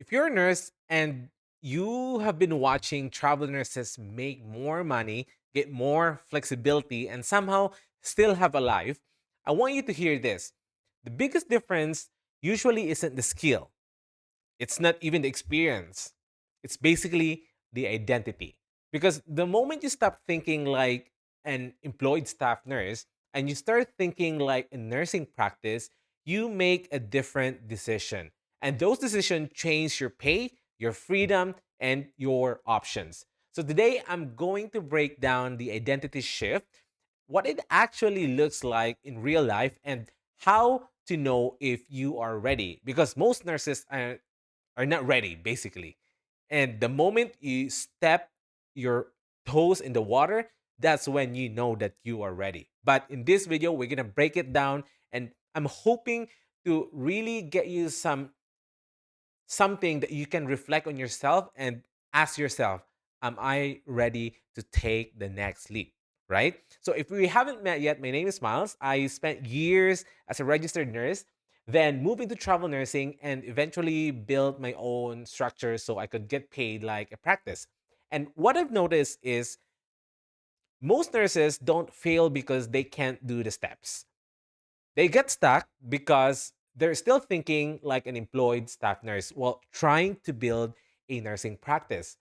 If you're a nurse and you have been watching travel nurses make more money, get more flexibility, and somehow still have a life, I want you to hear this. The biggest difference usually isn't the skill, it's not even the experience. It's basically the identity. Because the moment you stop thinking like an employed staff nurse and you start thinking like a nursing practice, you make a different decision. And those decisions change your pay, your freedom, and your options. So today I'm going to break down the identity shift, what it actually looks like in real life, and how to know if you are ready. Because most nurses are not ready, basically. And the moment you step your toes in the water, that's when you know that you are ready. But in this video, we're gonna break it down, and I'm hoping to really get you something that you can reflect on yourself and ask yourself, am I ready to take the next leap? Right? So if we haven't met yet, my name is Miles. I spent years as a registered nurse, then moved into travel nursing and eventually built my own structure so I could get paid like a practice. And what I've noticed is most nurses don't fail because they can't do the steps. They get stuck because they're still thinking like an employed staff nurse while trying to build a nursing practice.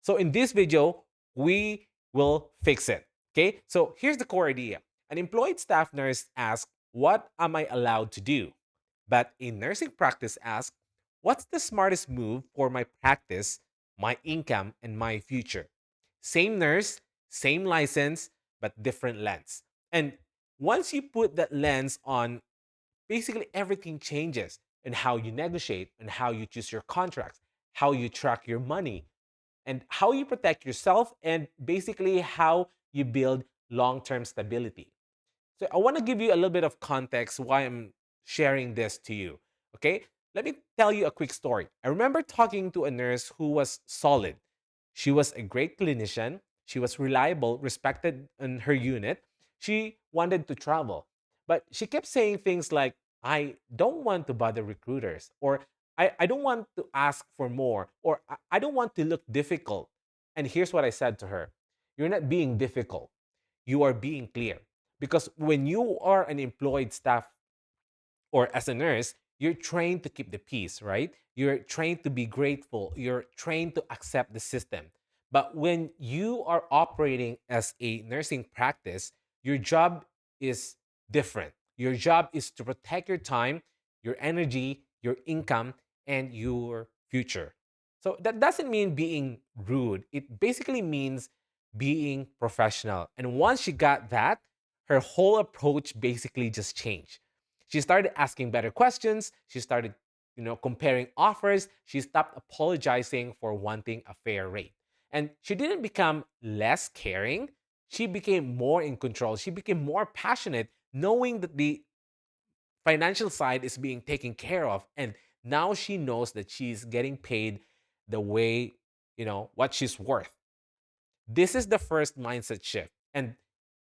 So in this video, we will fix it. Okay. So here's the core idea. An employed staff nurse asks, what am I allowed to do? But a nursing practice asks, what's the smartest move for my practice, my income, and my future? Same nurse, same license, but different lens. And once you put that lens on, basically everything changes in how you negotiate and how you choose your contracts, how you track your money, and how you protect yourself, and basically how you build long term stability. So, I want to give you a little bit of context why I'm sharing this to you. Okay. Let me tell you a quick story. I remember talking to a nurse who was solid. She was a great clinician. She was reliable, respected in her unit. She wanted to travel. But she kept saying things like, I don't want to bother recruiters, or I don't want to ask for more, or I don't want to look difficult. And here's what I said to her: you're not being difficult, you are being clear. Because when you are an employed staff or as a nurse, you're trained to keep the peace, right? You're trained to be grateful. You're trained to accept the system. But when you are operating as a nursing practice, your job is different. Your job is to protect your time, your energy, your income, and your future. So that doesn't mean being rude. It basically means being professional. And once she got that, her whole approach basically just changed. She started asking better questions. She started, comparing offers. She stopped apologizing for wanting a fair rate. And she didn't become less caring. She became more in control. She became more passionate, knowing that the financial side is being taken care of. And now she knows that she's getting paid the way, what she's worth. This is the first mindset shift. And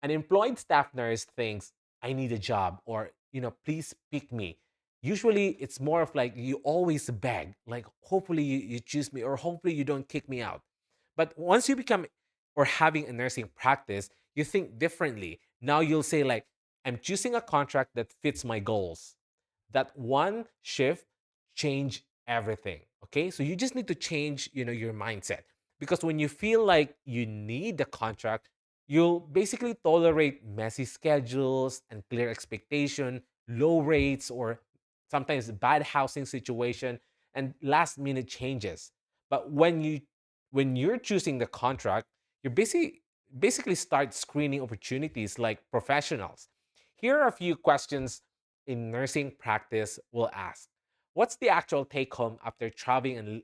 an employed staff nurse thinks, I need a job, or, please pick me. Usually it's more of like you always beg, like, hopefully you choose me, or hopefully you don't kick me out. But once you become or having a nursing practice, you think differently. Now you'll say, like, I'm choosing a contract that fits my goals. That one shift change everything. Okay. So you just need to change, your mindset, because when you feel like you need the contract, you'll basically tolerate messy schedules and clear expectation, low rates, or sometimes bad housing situation and last minute changes. But when you're choosing the contract, you're basically start screening opportunities like professionals. Here are a few questions in nursing practice will ask. What's the actual take home after travel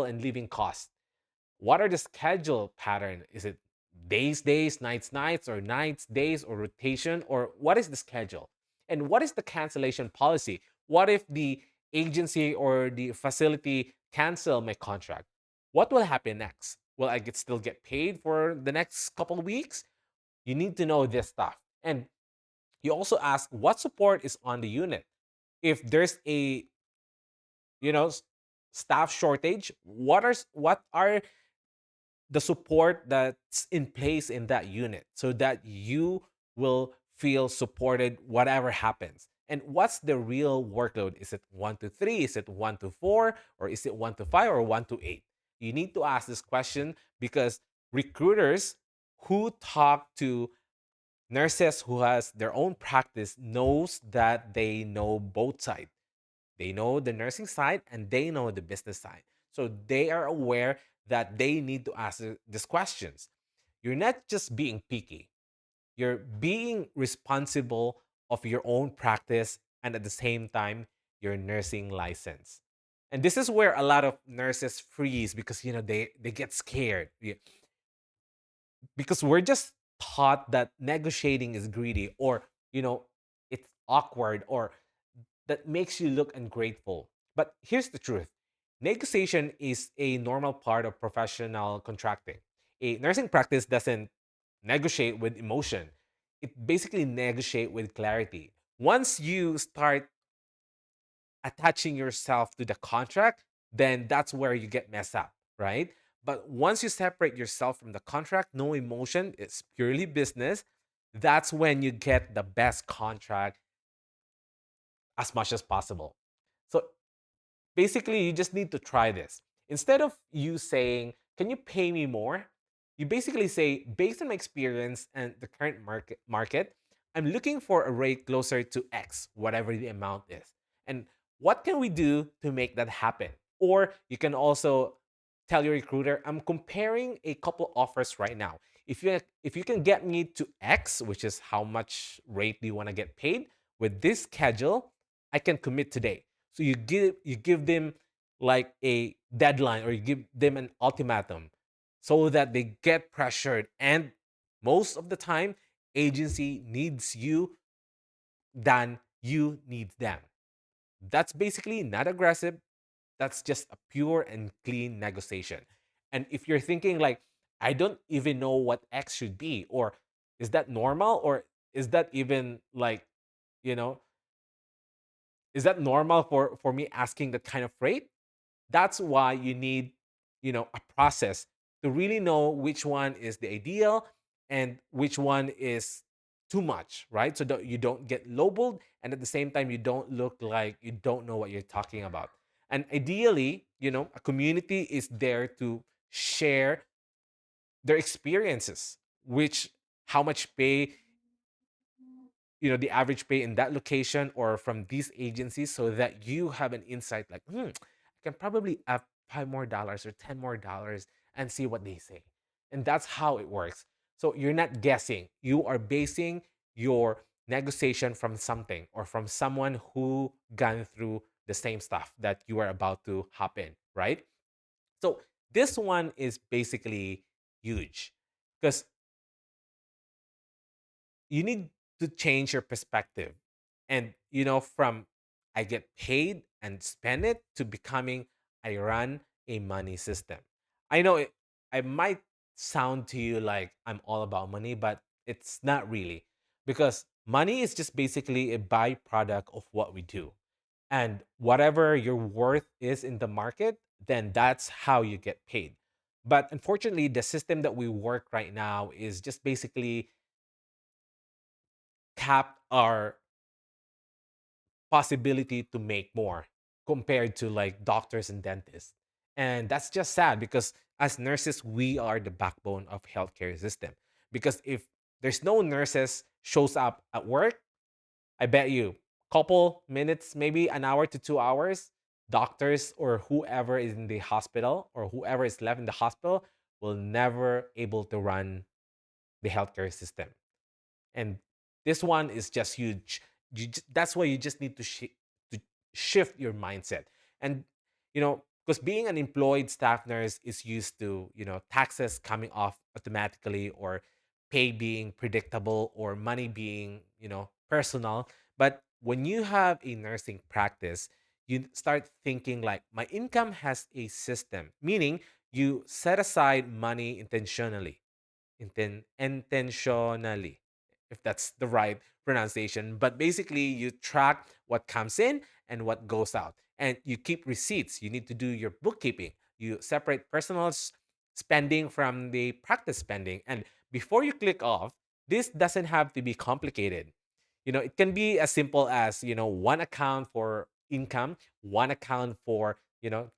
and living costs? What are the schedule pattern? Is it days, nights, or nights, days, or rotation? Or what is the schedule? And what is the cancellation policy? What if the agency or the facility cancel my contract? What will happen next? Will I still get paid for the next couple of weeks? You need to know this stuff. And you also ask what support is on the unit. If there's a, you know, staff shortage, what are the support that's in place in that unit so that you will feel supported whatever happens. And what's the real workload? Is it 1 to 3? Is it 1 to 4? Or is it 1 to 5 or 1 to 8? You need to ask this question because recruiters who talk to nurses who has their own practice knows that they know both sides. They know the nursing side and they know the business side. So they are aware that they need to ask these questions. You're not just being picky, you're being responsible of your own practice and at the same time, your nursing license. And this is where a lot of nurses freeze because they get scared. Because we're just taught that negotiating is greedy or you know it's awkward or that makes you look ungrateful. But here's the truth: negotiation is a normal part of professional contracting. A nursing practice doesn't negotiate with emotion, it basically negotiate with clarity. Once you start attaching yourself to the contract, then that's where you get messed up, right? But once you separate yourself from the contract, no emotion, it's purely business, that's when you get the best contract as much as possible. So basically, you just need to try this. Instead of you saying, "Can you pay me more?" You basically say, "Based on my experience and the current market, I'm looking for a rate closer to X, whatever the amount is. And what can we do to make that happen?" Or you can also tell your recruiter, "I'm comparing a couple offers right now. If you can get me to X, which is how much rate do you want to get paid with this schedule, I can commit today." So you give them like a deadline or you give them an ultimatum so that they get pressured. And most of the time, agency needs you than you need them. That's basically not aggressive. That's just a pure and clean negotiation. And if you're thinking like, "I don't even know what X should be," or "Is that normal?" or "Is that even like, you know, is that normal for me asking that kind of rate?" That's why you need a process to really know which one is the ideal and which one is too much, right? So that you don't get lowballed and at the same time you don't look like you don't know what you're talking about. And ideally, a community is there to share their experiences, which how much pay the average pay in that location or from these agencies, so that you have an insight like, I can probably up $5 more or $10 more and see what they say. And that's how it works. So you're not guessing, you are basing your negotiation from something or from someone who gone through the same stuff that you are about to hop in, right? So this one is basically huge because you need to change your perspective. And from "I get paid and spend it" to becoming "I run a money system." I know I might sound to you like I'm all about money, but it's not really, because money is just basically a byproduct of what we do. And whatever your worth is in the market, then that's how you get paid. But unfortunately, the system that we work right now is just basically cap our possibility to make more compared to like doctors and dentists. And that's just sad because as nurses, we are the backbone of healthcare system. Because if there's no nurses shows up at work, I bet you couple minutes, maybe an hour to 2 hours, doctors or whoever is in the hospital or whoever is left in the hospital will never able to run the healthcare system. And this one is just huge. That's why you just need to shift your mindset. And because being an employed staff nurse is used to taxes coming off automatically, or pay being predictable, or money being personal. But when you have a nursing practice, you start thinking like, my income has a system, meaning you set aside money intentionally, intentionally, if that's the right pronunciation. But basically, you track what comes in and what goes out. and you keep receipts. You need to do your bookkeeping. You separate personal spending from the practice spending. And before you click off, this doesn't have to be complicated. It can be as simple as, one account for income, one account for,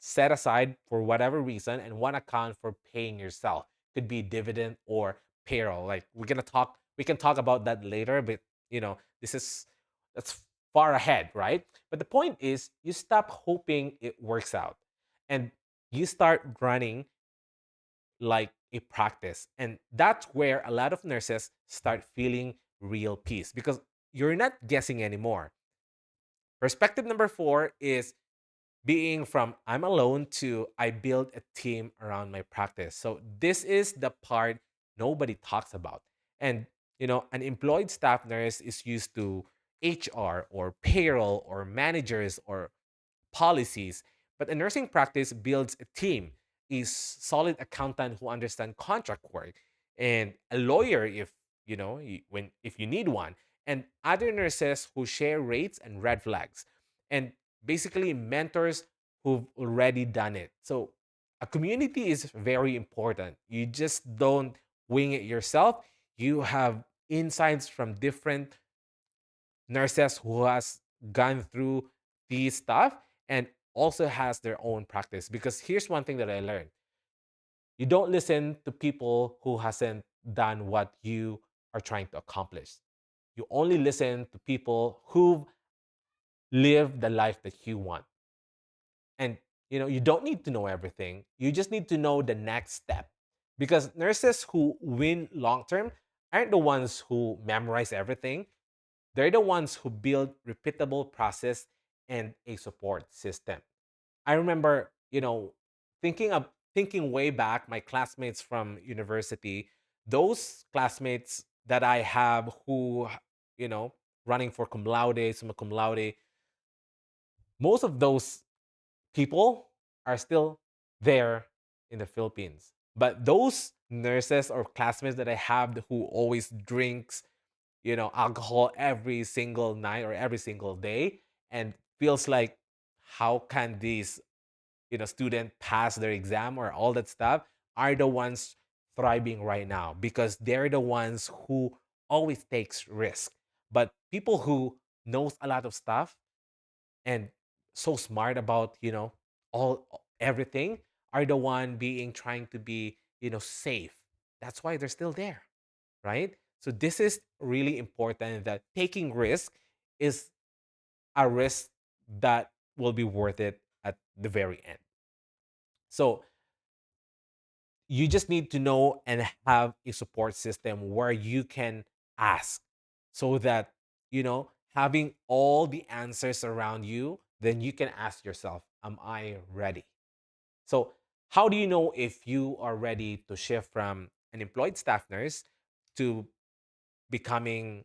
set aside for whatever reason, and one account for paying yourself. Could be dividend or payroll. Like we can talk about that later, but that's far ahead, right? But the point is, you stop hoping it works out, and you start running like a practice. And that's where a lot of nurses start feeling real peace, because you're not guessing anymore. Perspective number four is being from I'm alone to I build a team around my practice. So this is the part nobody talks about. And an employed staff nurse is used to HR or payroll or managers or policies. But a nursing practice builds a team, a solid accountant who understands contract work, and a lawyer if you need one, and other nurses who share rates and red flags, and basically mentors who've already done it. So a community is very important. You just don't wing it yourself. You have insights from different nurses who has gone through these stuff and also has their own practice. Because here's one thing that I learned: you don't listen to people who hasn't done what you are trying to accomplish. You only listen to people who've lived the life that you want. And you don't need to know everything. You just need to know the next step. Because nurses who win long term aren't the ones who memorize everything. They're the ones who build repeatable process and a support system. I remember, thinking way back, my classmates from university, those classmates that I have who, you know, running for cum laude, summa cum laude, most of those people are still there in the Philippines. But those nurses or classmates that I have who always drinks, alcohol every single night or every single day, and feels like, how can these, student pass their exam or all that stuff, are the ones thriving right now, because they're the ones who always takes risk. But people who knows a lot of stuff and so smart about, all everything, are the one being trying to be, safe. That's why they're still there, right? So this is really important, that taking risk is a risk that will be worth it at the very end. So you just need to know and have a support system where you can ask, so that, having all the answers around you, then you can ask yourself, am I ready? So how do you know if you are ready to shift from an employed staff nurse to becoming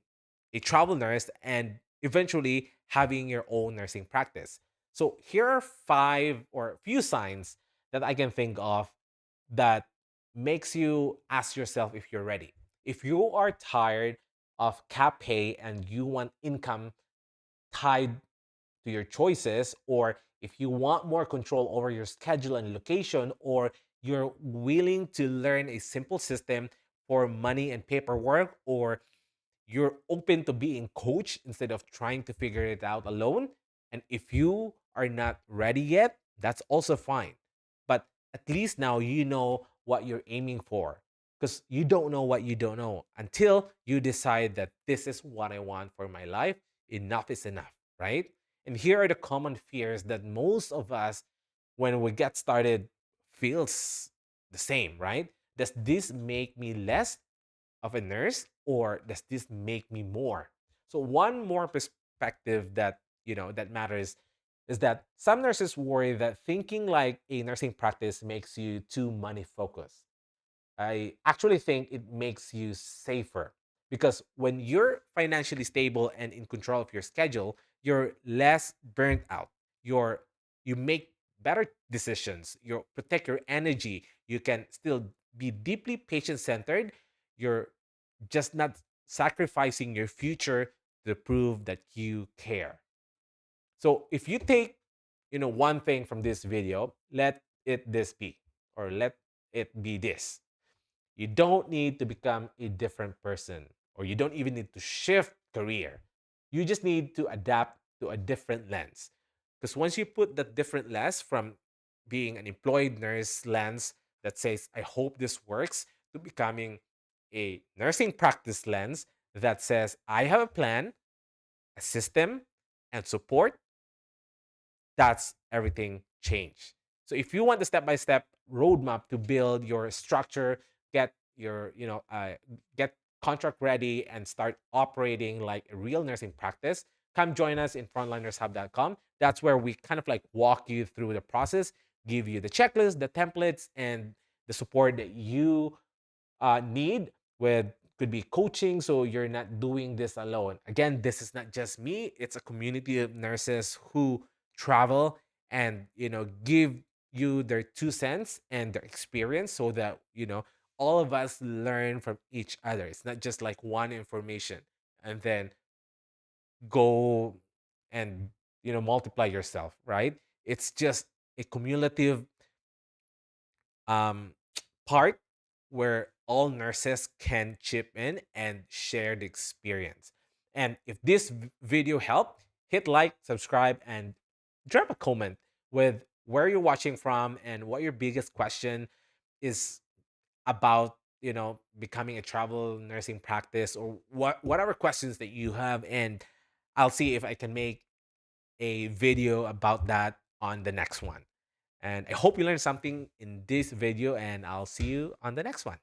a travel nurse and eventually having your own nursing practice? So here are five or few signs that I can think of that makes you ask yourself if you're ready. If you are tired of cap pay and you want income tied to your choices, or if you want more control over your schedule and location, or you're willing to learn a simple system for money and paperwork, or you're open to being coached instead of trying to figure it out alone. And if you are not ready yet, that's also fine. But at least now you know what you're aiming for, because you don't know what you don't know until you decide that this is what I want for my life. Enough is enough, right? And here are the common fears that most of us, when we get started, feels the same, right? Does this make me less of a nurse, or does this make me more? So one more perspective that, that matters, is that some nurses worry that thinking like a nursing practice makes you too money focused. I actually think it makes you safer, because when you're financially stable and in control of your schedule, you're less burnt out. You make better decisions. You protect your energy. You can still be deeply patient centered. You're just not sacrificing your future to prove that you care. So if you take one thing from this video, let it this be, or let it be this. You don't need to become a different person, or you don't even need to shift career. You just need to adapt to a different lens. Because once you put that different lens from being an employed nurse lens that says, I hope this works, to becoming a nursing practice lens that says, I have a plan, a system, and support, that's everything changed. So if you want the step-by-step roadmap to build your structure, get your, get contract ready and start operating like a real nursing practice, come join us in frontlinershub.com. That's where we kind of like walk you through the process, give you the checklist, the templates, and the support that you need with, could be coaching, so you're not doing this alone. Again, this is not just me, it's a community of nurses who travel and give you their 2 cents and their experience, so that all of us learn from each other. It's not just like one information and then go and multiply yourself, right? It's just a cumulative um, part where all nurses can chip in and share the experience. And if this video helped, hit like, subscribe, and drop a comment with where you're watching from and what your biggest question is about becoming a travel nursing practice, or whatever questions that you have, and I'll see if I can make a video about that on the next one. And I hope you learned something in this video, and I'll see you on the next one.